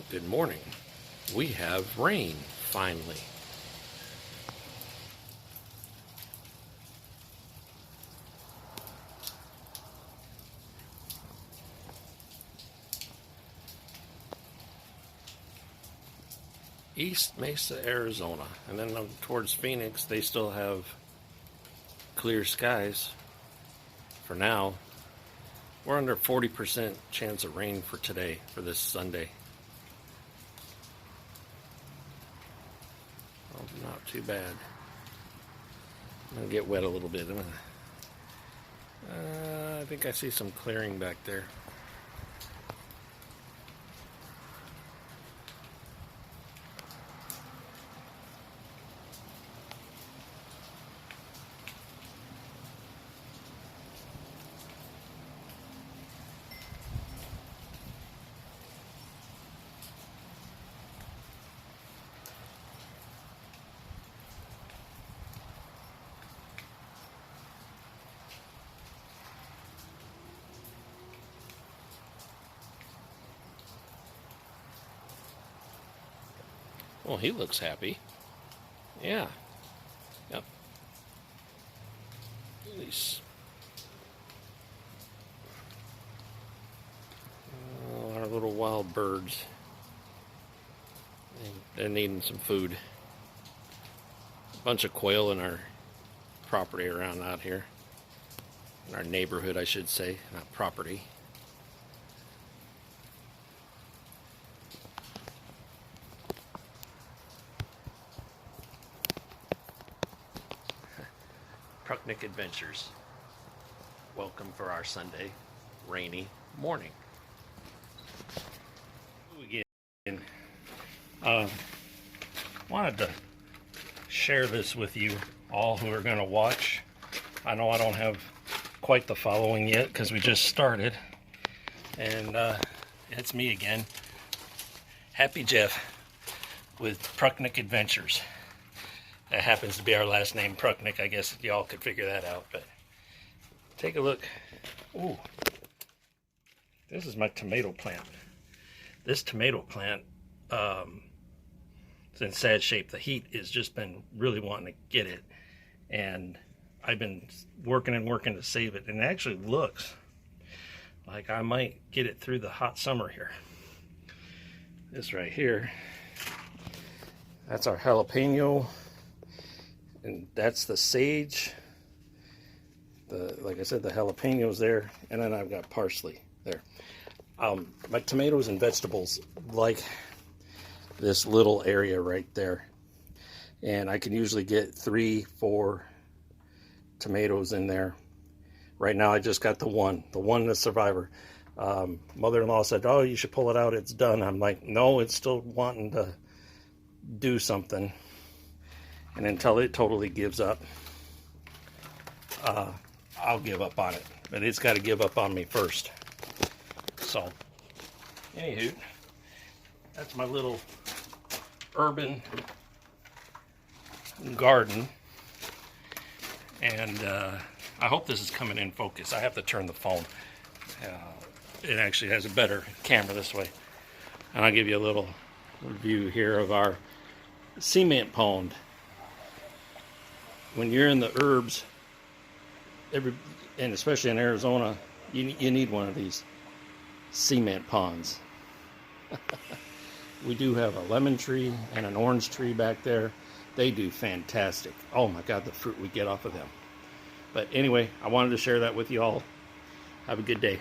Good morning. We have rain, finally. East Mesa, Arizona. And then towards Phoenix, they still have clear skies. For now, we're under 40% chance of rain for today, for this Sunday. Oh, not too bad. I'm going to get wet a little bit. I think I see some clearing back there. Well, he looks happy. Yeah. Yep. These. Oh, our little wild birds. They're needing some food. A bunch of quail in our property around out here. In our neighborhood, I should say, not property. Prucknick Adventures. Welcome for our Sunday rainy morning. Again, wanted to share this with you all who are going to watch. I know I don't have quite the following yet because we just started, and it's me again, Happy Jeff with Prucknick Adventures. That happens to be our last name, Prucknick. I guess y'all could figure that out, but take a look. Ooh, this is my tomato plant. This tomato plant is in sad shape. The heat has just been really wanting to get it, and I've been working to save it, and it actually looks like I might get it through the hot summer here. This right here, that's our jalapeno. And that's the sage, like I said, the jalapenos there, and then I've got parsley there. My tomatoes and vegetables like this little area right there, and I can usually get 3-4 tomatoes in there. Right now I just got the one the survivor. Mother-in-law said, oh, you should pull it out, it's done. I'm like, no, it's still wanting to do something. And until it totally gives up, I'll give up on it. But it's got to give up on me first. So, anywho, that's my little urban garden. And I hope this is coming in focus. I have to turn the phone. It actually has a better camera this way. And I'll give you a little view here of our cement pond. When you're in the herbs, and especially in Arizona, you need one of these cement ponds. We do have a lemon tree and an orange tree back there. They do fantastic. Oh my God, the fruit we get off of them. But anyway, I wanted to share that with you all. Have a good day.